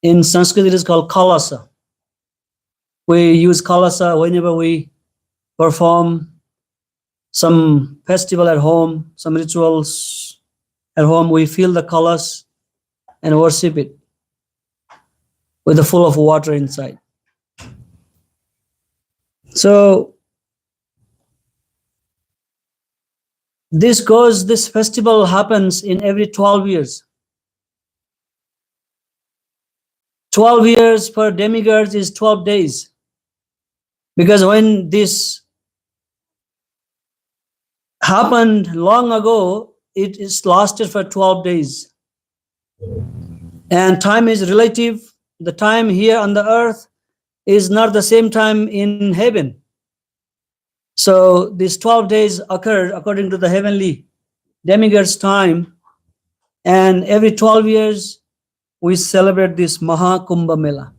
In Sanskrit, it is called kalasa. We use kalasa whenever we perform some festival at home, some rituals at home. We fill the kalas and worship it with a full of water inside. So this festival happens in every 12 years. 12 years for demigods is 12 days. Because when this happened long ago, it is lasted for 12 days. And time is relative. The time here on the earth is not the same time in heaven. So these 12 days occurred according to the heavenly demigod's time. And every 12 years, we celebrate this Maha Kumbh Mela.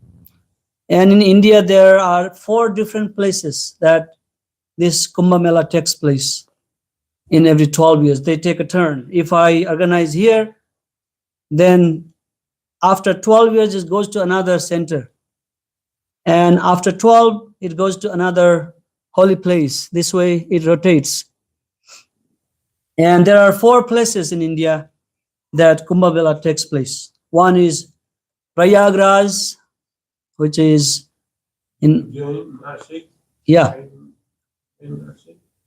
And in India, there are 4 different places that this Kumbh Mela takes place in every 12 years. They take a turn. If I organize here, then after 12 years, it goes to another center. And after 12, it goes to another holy place. This way, it rotates. And there are 4 places in India that Kumbh Mela takes place. One is Prayagraj, which is in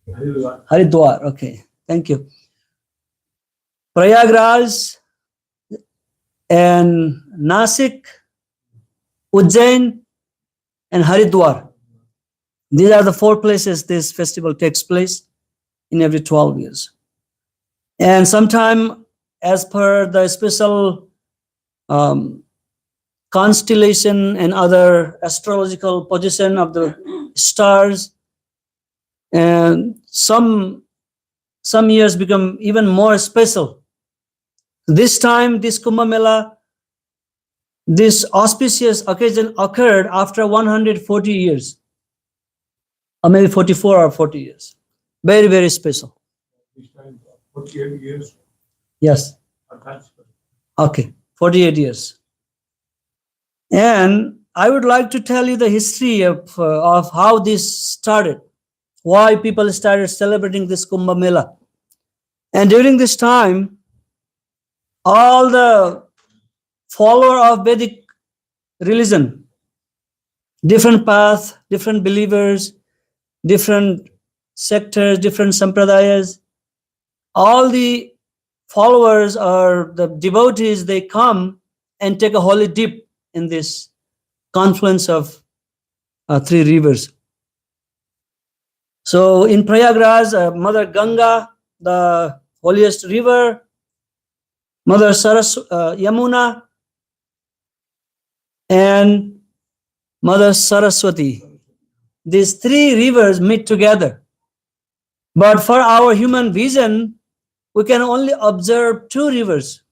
Haridwar. Okay, thank you. Prayagraj and Nasik, Ujjain, and Haridwar. These are the 4 places this festival takes place in every 12 years. And sometime, as per the special constellation and other astrological position of the stars, and some years become even more special. This time, this Kumbh Mela, this auspicious occasion occurred after 140 years, or maybe 44 or 40 years. Very, very special. This time, 48 years. Yes. Okay, 48 years. And I would like to tell you the history of how this started, why people started celebrating this Kumbh Mela. And during this time, all the follower of Vedic religion, different path, different believers, different sectors, different sampradayas, all the followers or the devotees, they come and take a holy dip in this confluence of 3 rivers. So in Prayagraj, Mother Ganga, the holiest river, Mother Yamuna, and Mother Saraswati. These 3 rivers meet together. But for our human vision, we can only observe 2 rivers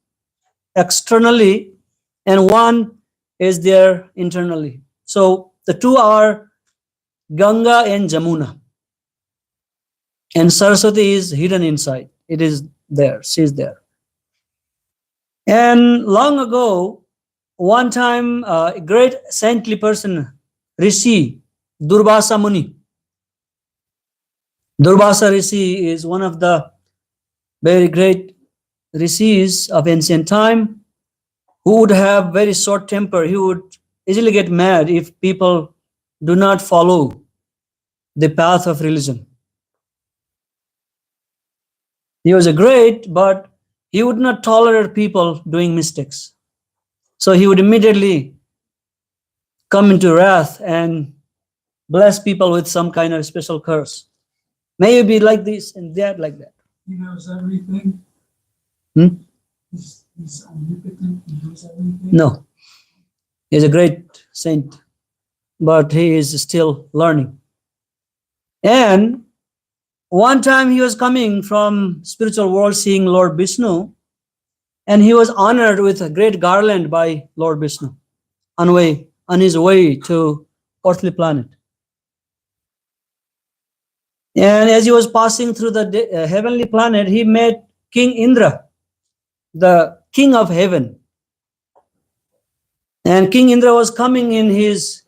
externally, and one is there internally. So the 2 are Ganga and Jamuna. And Saraswati is hidden inside. It is there. She is there. And long ago, one time, a great saintly person, Rishi, Durvasa Muni. Durvasa Rishi is one of the very great rishis of ancient time, who would have very short temper. He would easily get mad if people do not follow the path of religion. He was a great, but he would not tolerate people doing mistakes. So he would immediately come into wrath and bless people with some kind of special curse. May you be like this and that, like that. He knows everything. He's omnipotent. He knows everything. No. He's a great saint, but he is still learning. And one time he was coming from spiritual world seeing Lord Vishnu, and he was honored with a great garland by Lord Vishnu on his way to earthly planet. And as he was passing through the heavenly planet, he met King Indra, the king of heaven. And King Indra was coming in his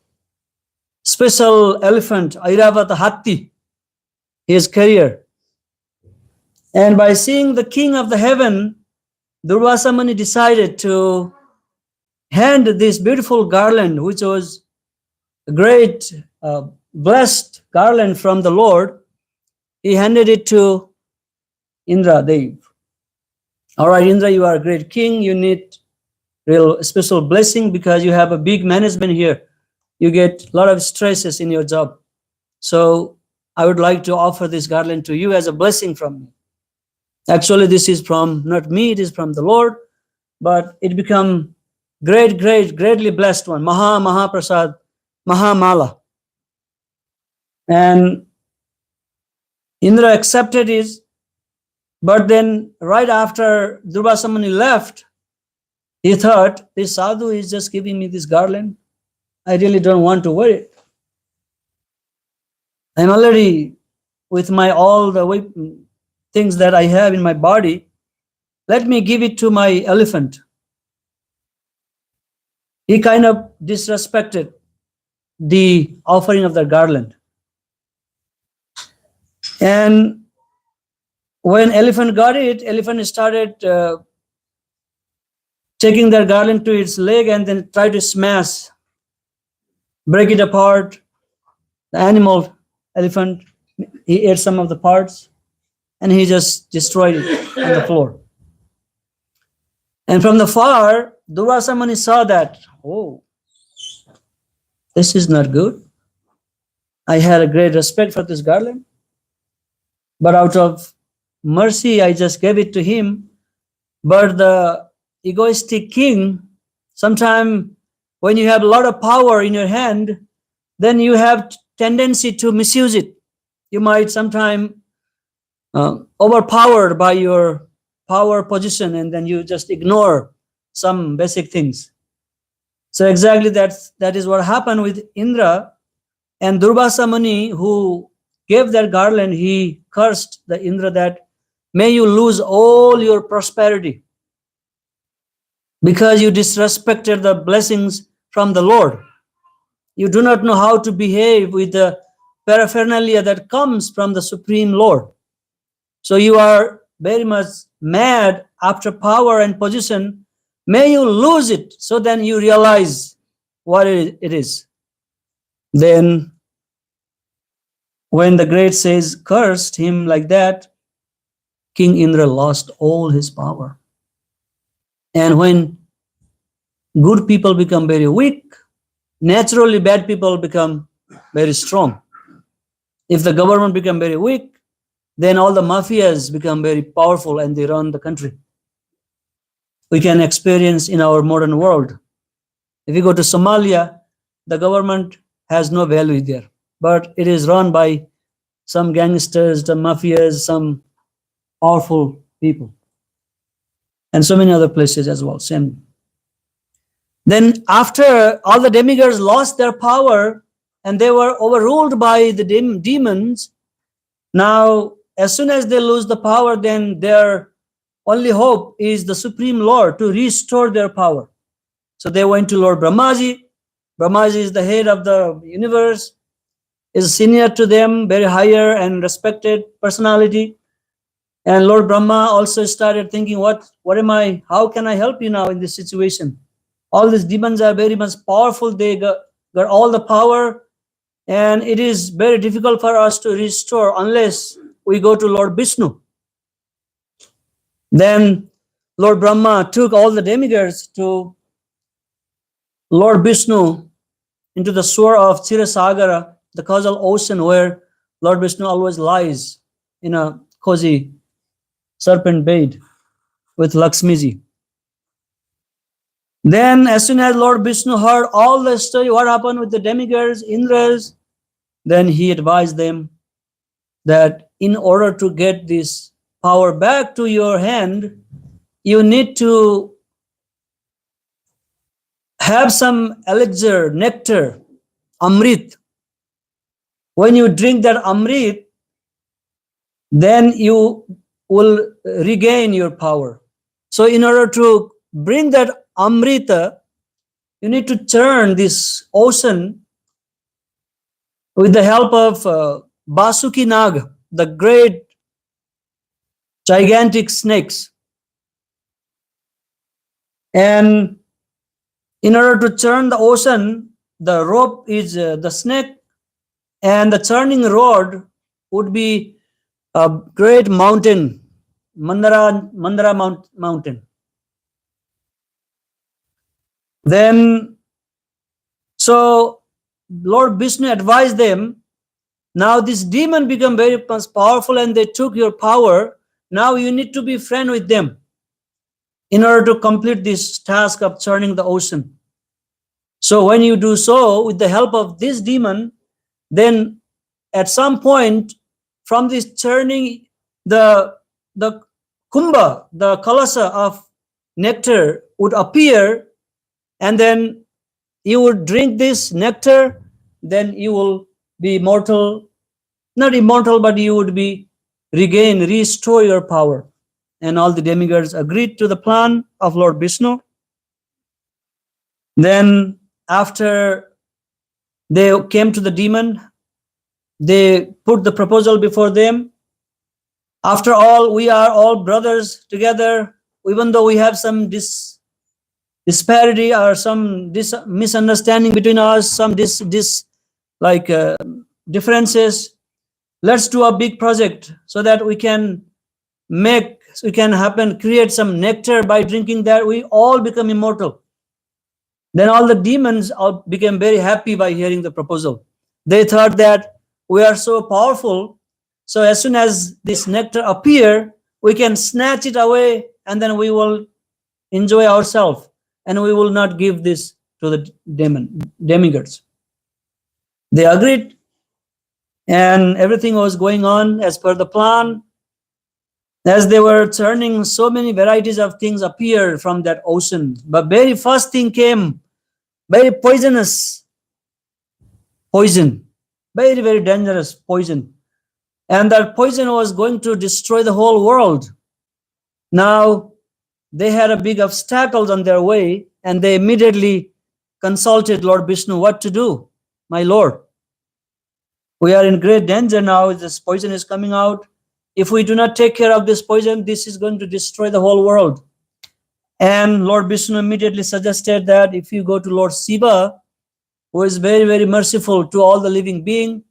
special elephant, Airavat Hatti, his carrier. And by seeing the king of the heaven, Durvasa Muni decided to hand this beautiful garland, which was a great blessed garland from the Lord. He handed it to Indra Dev. All right, Indra, you are a great king. You need real special blessing because you have a big management here. You get a lot of stresses in your job. So I would like to offer this garland to you as a blessing from me. Actually, this is from not me, it is from the Lord, but it become greatly blessed one. Maha Prasad, Mahamala. And Indra accepted it, but then right after Durvasa Muni left, he thought, this sadhu is just giving me this garland. I really don't want to wear it. I'm already with my all the things that I have in my body. Let me give it to my elephant. He kind of disrespected the offering of the garland. And when elephant got it, elephant started taking their garland to its leg and then tried to smash, break it apart. The animal, elephant, he ate some of the parts and he just destroyed it on the floor. And from the far, Durvasa Muni saw that, oh, this is not good. I had a great respect for this garland, but out of mercy, I just gave it to him. But the egoistic king, sometimes when you have a lot of power in your hand, then you have tendency to misuse it. You might sometimes overpowered by your power position, and then you just ignore some basic things. So exactly that is what happened with Indra. And Durvasa Muni, who gave that garland, he cursed the Indra that may you lose all your prosperity because you disrespected the blessings from the Lord. You do not know how to behave with the paraphernalia that comes from the Supreme Lord. So you are very much mad after power and position. May you lose it, so then you realize what it is. Then when the great sage cursed him like that, King Indra lost all his power. And when good people become very weak, naturally bad people become very strong. If the government become very weak, then all the mafias become very powerful and they run the country. We can experience in our modern world. If you go to Somalia, the government has no value there, but it is run by some gangsters, the mafias, some powerful people. And so many other places as well, same. Then after all the demigods lost their power and they were overruled by the demons, now as soon as they lose the power, then their only hope is the Supreme Lord to restore their power. So they went to Lord Brahmaji. Brahmaji is the head of the universe, is senior to them, very higher and respected personality. And Lord Brahma also started thinking, how can I help you now in this situation? All these demons are very much powerful. They got all the power, and it is very difficult for us to restore unless we go to Lord Vishnu. Then Lord Brahma took all the demigods to Lord Vishnu into the shore of Chirasagara, the causal ocean where Lord Vishnu always lies in a cozy serpent bed with Lakshmiji. Then as soon as Lord Vishnu heard all the story, what happened with the demigods, Indras, then he advised them that in order to get this power back to your hand, you need to have some elixir, nectar, amrit. When you drink that amrit, then you will regain your power. So in order to bring that amrita, you need to turn this ocean with the help of Basuki Nag, the great gigantic snakes. And in order to turn the ocean, the rope is the snake, and the turning rod would be a great mountain, Mandara mountain. Then, so Lord Vishnu advised them, now this demon become very powerful and they took your power. Now you need to be friend with them in order to complete this task of turning the ocean. So when you do so with the help of this demon, then at some point from this turning, the kumbha, the kalasa of nectar would appear, and then you would drink this nectar, then you will be immortal, not immortal, but you would be restore your power. And all the demigods agreed to the plan of Lord Vishnu. Then after they came to the demon, they put the proposal before them. After all, we are all brothers together, even though we have some disparity or some misunderstanding between us, some differences. Let's do a big project so that we can create some nectar. By drinking that, we all become immortal. Then all the demons all became very happy by hearing the proposal. They thought that we are so powerful, so as soon as this nectar appear, we can snatch it away, and then we will enjoy ourselves, and we will not give this to the demigods. They agreed, and everything was going on as per the plan. As they were turning, so many varieties of things appeared from that ocean. But very first thing came, very poisonous poison, very, very dangerous poison. And that poison was going to destroy the whole world. Now, they had a big obstacles on their way, and they immediately consulted Lord Vishnu what to do. My Lord, we are in great danger now. This poison is coming out. If we do not take care of this poison, this is going to destroy the whole world. And Lord Vishnu immediately suggested that if you go to Lord Shiva, who is very, very merciful to all the living beings,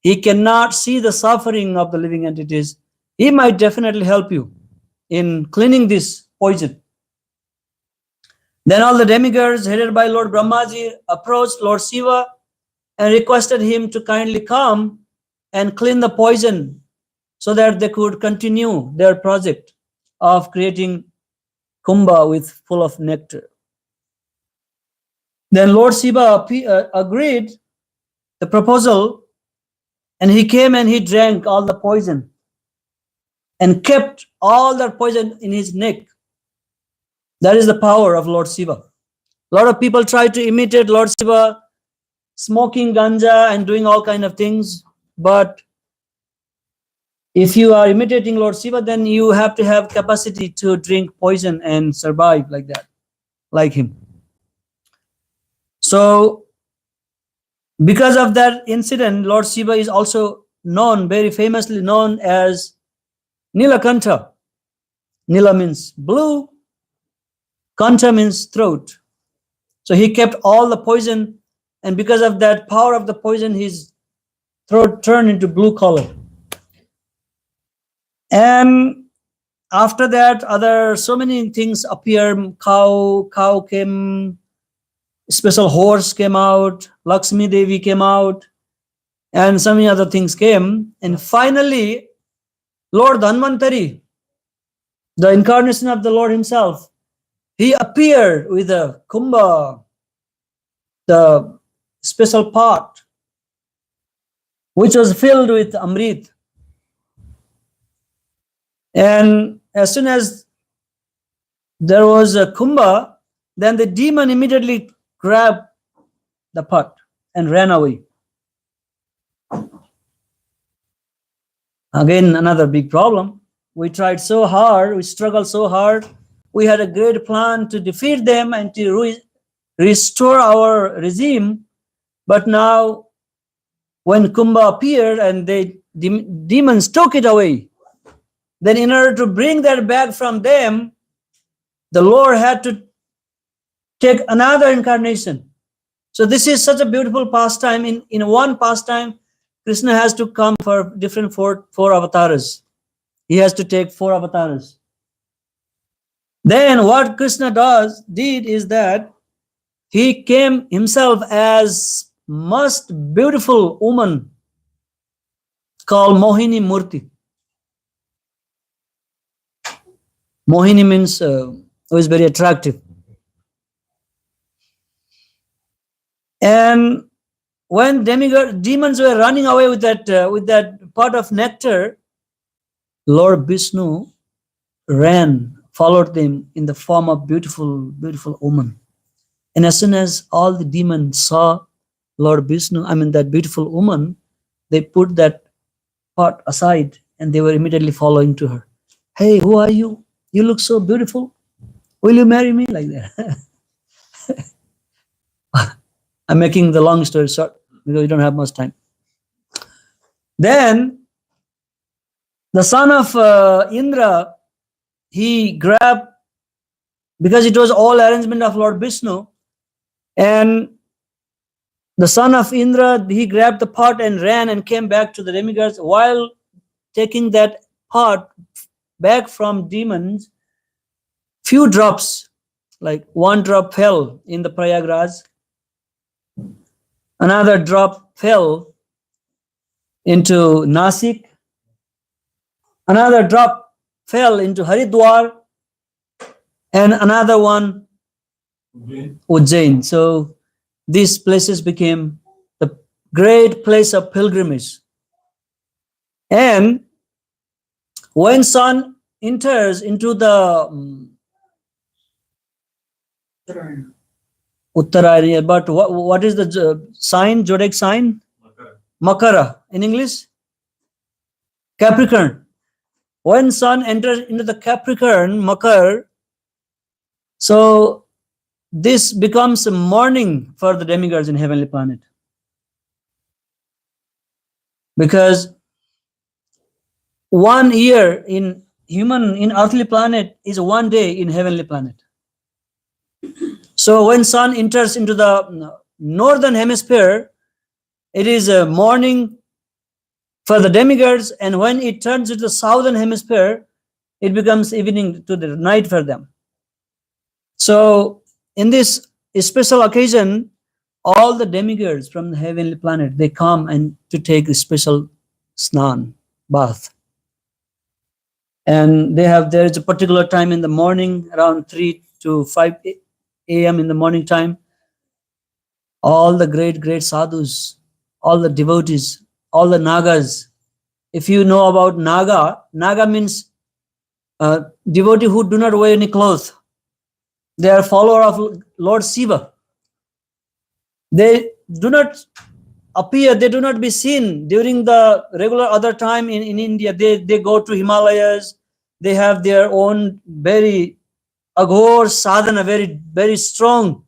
he cannot see the suffering of the living entities. He might definitely help you in cleaning this poison. Then all the demigods headed by Lord Brahmaji approached Lord Shiva and requested him to kindly come and clean the poison so that they could continue their project of creating kumbha with full of nectar. Then Lord Shiva agreed the proposal, and he came and he drank all the poison and kept all that poison in his neck. That is the power of Lord Shiva. A lot of people try to imitate Lord Shiva, smoking ganja and doing all kind of things, but if you are imitating Lord Shiva, then you have to have capacity to drink poison and survive like that, like him. So, because of that incident, Lord Shiva is also known, very famously known as Nilakantha. Nila means blue, Kantha means throat. So he kept all the poison, and because of that power of the poison, his throat turned into blue color. And after that, so many things appear. Cow came, special horse came out, Lakshmi Devi came out, and so many other things came. And finally, Lord Dhanvantari, the incarnation of the Lord himself, he appeared with a kumbha, the special pot, which was filled with amrit. And as soon as there was a kumbha, then the demon immediately grabbed the pot and ran away. Again, another big problem. We tried so hard, we struggled so hard. We had a great plan to defeat them and to restore our regime. But now, when Kumbha appeared and demons took it away, then in order to bring that back from them, the Lord had to take another incarnation. So this is such a beautiful pastime. In one pastime, Krishna has to come for different four avatars. He has to take 4 avatars. Then what Krishna did is that he came himself as most beautiful woman called Mohini Murti. Mohini means who is very attractive. And when demons were running away with that pot of nectar, Lord Vishnu followed them in the form of beautiful woman. And as soon as all the demons saw Lord Vishnu, that beautiful woman, they put that pot aside and they were immediately following to her. Hey, who are you? You look so beautiful. Will you marry me? Like that. I'm making the long story short because we don't have much time. Then the son of Indra, he grabbed, because it was all arrangement of Lord Vishnu, and the son of Indra, he grabbed the pot and ran and came back to the demigods. While taking that pot back from demons, few drops, like 1 drop fell in the Prayagraj, another drop fell into Nasik, another drop fell into Haridwar, and another one Ujjain. So these places became the great place of pilgrimage. And when sun enters into the Uttarayana, but what is the sign, zodiac sign? Makara. In English? Capricorn. When sun enters into the Capricorn, Makar, so this becomes a morning for the demigods in heavenly planet. Because 1 year in earthly planet is 1 day in heavenly planet. So when sun enters into the northern hemisphere, it is a morning for the demigods, and when it turns into the southern hemisphere, it becomes evening to the night for them. So in this special occasion, all the demigods from the heavenly planet, they come and to take a special snan, bath. And there is a particular time in the morning, around 3 to 5 a.m. in the morning time. All the great sadhus, all the devotees, all the nagas. If you know about naga means devotee who do not wear any clothes. They are follower of Lord Shiva. They do not appear, they do not be seen during the regular other time in India. They go to Himalayas. They have their own very aghor sadhana, very strong,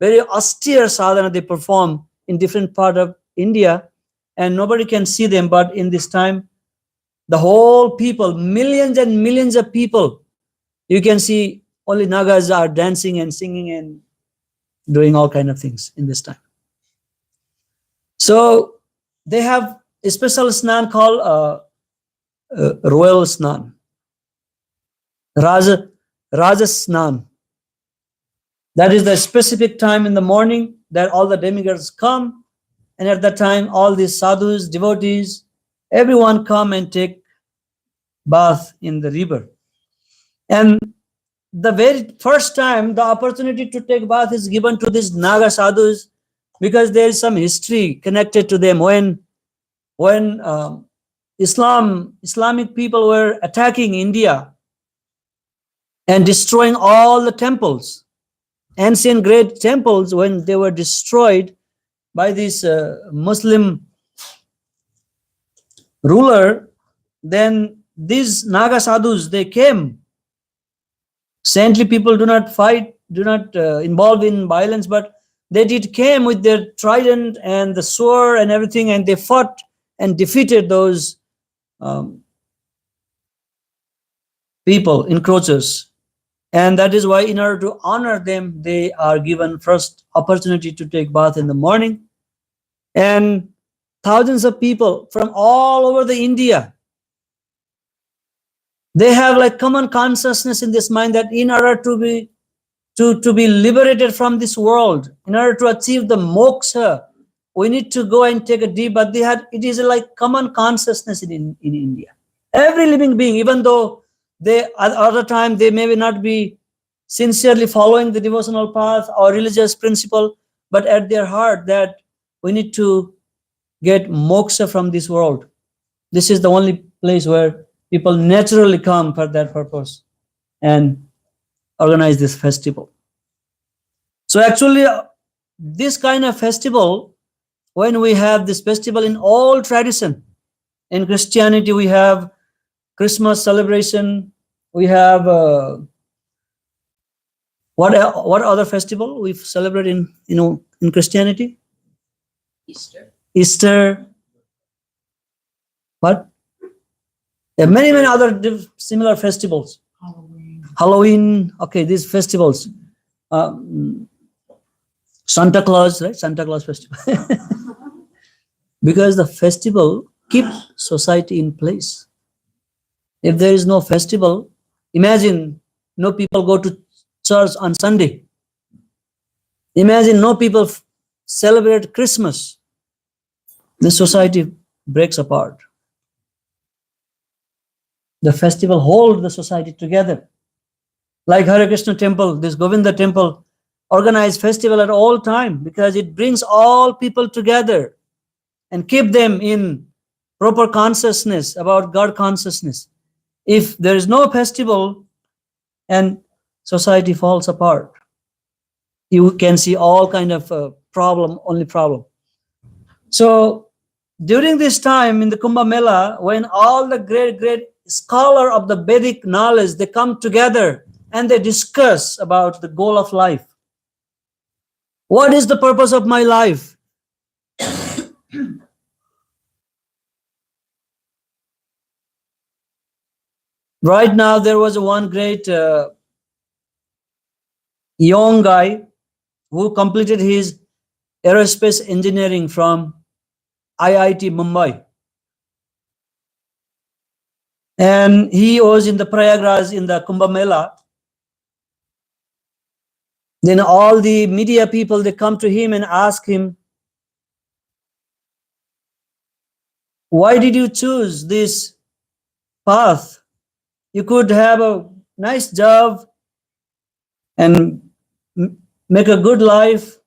very austere sadhana they perform in different part of India, and nobody can see them. But in this time, the whole people, millions and millions of people, you can see only nagas are dancing and singing and doing all kind of things in this time. So they have a special snan called royal snan, Raja snan. That is the specific time in the morning that all the demigods come, and at that time all these sadhus, devotees, everyone come and take bath in the river. And the very first time the opportunity to take bath is given to these naga sadhus, because there is some history connected to them. When Islamic people were attacking India and destroying all the temples, ancient great temples, when they were destroyed by this Muslim ruler, then these naga sadhus, they came. Saintly people do not fight involve in violence, but they did came with their trident and the sword and everything, and they fought and defeated those people, encroachers. And that is why, in order to honor them, they are given first opportunity to take bath in the morning. And thousands of people from all over the India, they have like common consciousness in this mind that in order to be liberated from this world, in order to achieve the moksha, we need to go and take a deep bath. It is like common consciousness in India. Every living being, even though they at other time they may not be sincerely following the devotional path or religious principle, but at their heart that we need to get moksha from this world. This is the only place where people naturally come for that purpose and organize this festival. So actually, this kind of festival, when we have this festival in all tradition, in Christianity we have Christmas celebration, we have what other festival we celebrate in Christianity? Easter. What? There are many other similar festivals. Halloween. Okay, these festivals. Santa Claus, right? Santa Claus festival. Because the festival keeps society in place. If there is no festival, imagine no people go to church on Sunday. Imagine no people celebrate Christmas. The society breaks apart. The festival holds the society together. Like Hare Krishna temple, this Govinda temple, organize festival at all time because it brings all people together and keep them in proper consciousness about God consciousness. If there is no festival and society falls apart, you can see all kind of only problem. So during this time in the Kumbh Mela, when all the great scholar of the Vedic knowledge, they come together and they discuss about the goal of life. What is the purpose of my life? Right now, there was one great young guy who completed his aerospace engineering from IIT Mumbai. And he was in the Prayagraj in the Kumbh Mela. Then all the media people, they come to him and ask him, why did you choose this path? You could have a nice job and make a good life.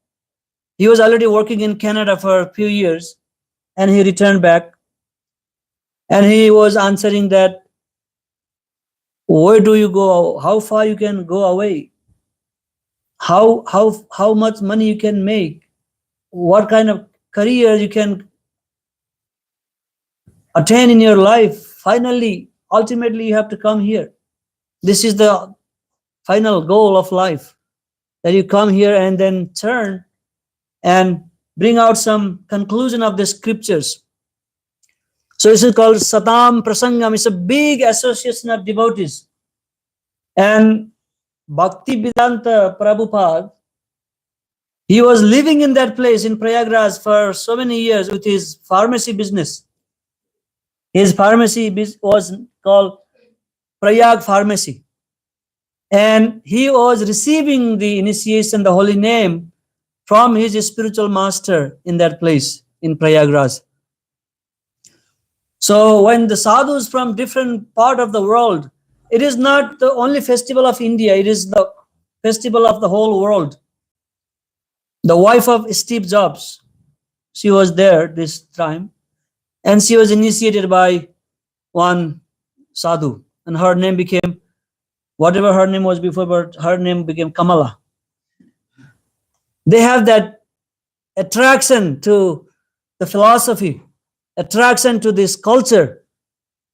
He was already working in Canada for a few years and he returned back. And he was answering that, where do you go? How far you can go away? How much money you can make? What kind of career you can attain in your life? Finally, ultimately, you have to come here. This is the final goal of life, that you come here and then turn and bring out some conclusion of the scriptures. So this is called Satam Prasangam. It's a big association of devotees. And Bhakti Vedanta Prabhupada, he was living in that place in Prayagraj for so many years with his pharmacy business. His pharmacy was called Prayag Pharmacy. And he was receiving the initiation, the holy name, from his spiritual master in that place in Prayagraj. So when the sadhus from different part of the world, it is not the only festival of India, it is the festival of the whole world. The wife of Steve Jobs, she was there this time, and she was initiated by one sadhu, and her name became, whatever her name was before, but her name became Kamala. They have that attraction to the philosophy, attraction to this culture,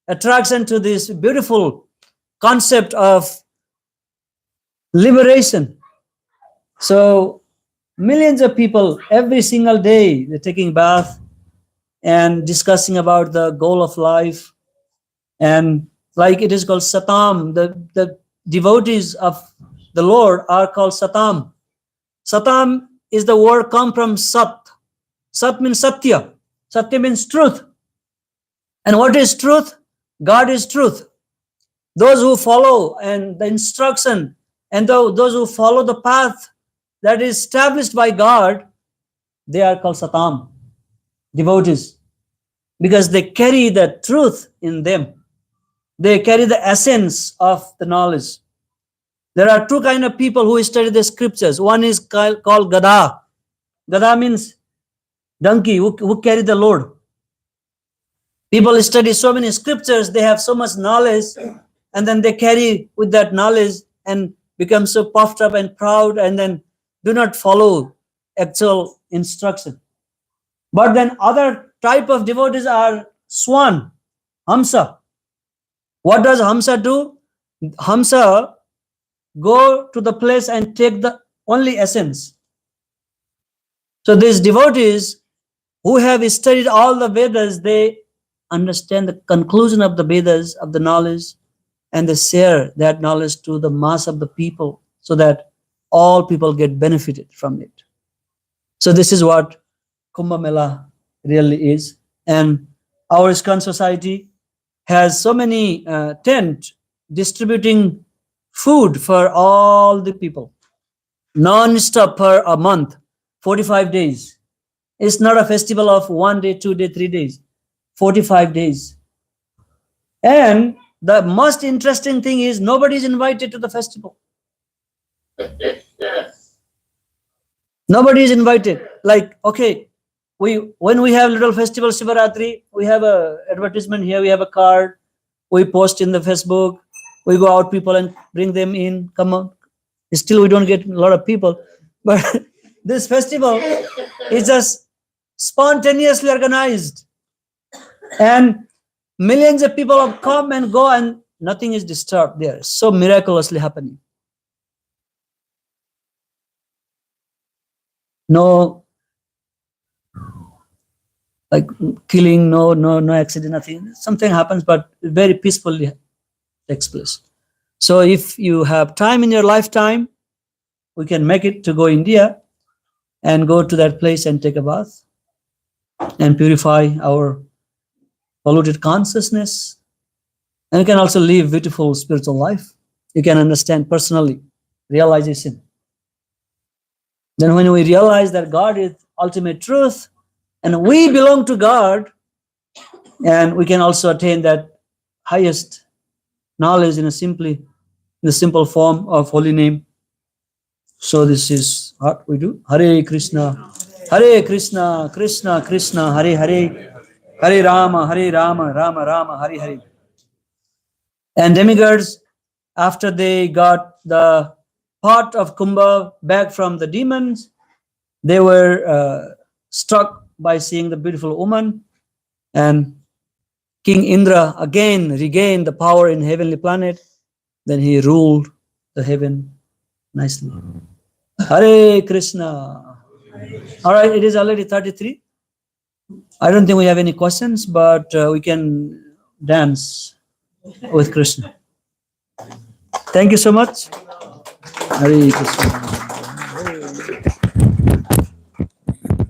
attraction to this beautiful concept of liberation. So millions of people every single day, they're taking bath and discussing about the goal of life. And like it is called Satam, the devotees of the Lord are called Satam. Satam is the word come from Sat. Sat means Satya. Satya means truth. And what is truth? God is truth. Those who follow and the instruction and those who follow the path that is established by God, they are called Satam, devotees, because they carry the truth in them. They carry the essence of the knowledge. There are two kind of people who study the scriptures. One is called Gada. Gada means donkey who carry the load. People study so many scriptures, they have so much knowledge, and then they carry with that knowledge and become so puffed up and proud, and then do not follow actual instruction. But then other type of devotees are swan, Hamsa. What does Hamsa do? Hamsa go to the place and take the only essence. So these devotees who have studied all the Vedas, they understand the conclusion of the Vedas, of the knowledge, and they share that knowledge to the mass of the people so that all people get benefited from it. So this is what Kumbh Mela really is. And our ISKCON society has so many tent distributing food for all the people, non-stop per a month, 45 days. It's not a festival of 1 day, 2 days, 3 days, 45 days. And the most interesting thing is nobody is invited to the festival. Nobody is invited. Like, okay, when we have little festival Shivaratri, we have a advertisement here, we have a card, we post in the Facebook, we go out people and bring them in, come on. Still we don't get a lot of people, but this festival is just spontaneously organized, and millions of people have come and go and nothing is disturbed there. So miraculously happening. No like killing, no accident, nothing. Something happens, but very peacefully takes place. So if you have time in your lifetime, we can make it to go India and go to that place and take a bath and purify our polluted consciousness. And you can also live beautiful spiritual life. You can understand personally realization. Then when we realize that God is ultimate truth and we belong to God, and we can also attain that highest knowledge in a simple form of holy name. So this is what we do. Hare Krishna, Krishna Krishna, Hare Hare, Hare Rama, Rama Rama, Hare Hare. And demigods, after they got the pot of Kumbha back from the demons, they were struck by seeing the beautiful woman, and King Indra again regained the power in heavenly planet. Then he ruled the heaven nicely. Hare Krishna. All right, it is already 33. I don't think we have any questions, but we can dance with Krishna. Thank you so much. Hare Krishna.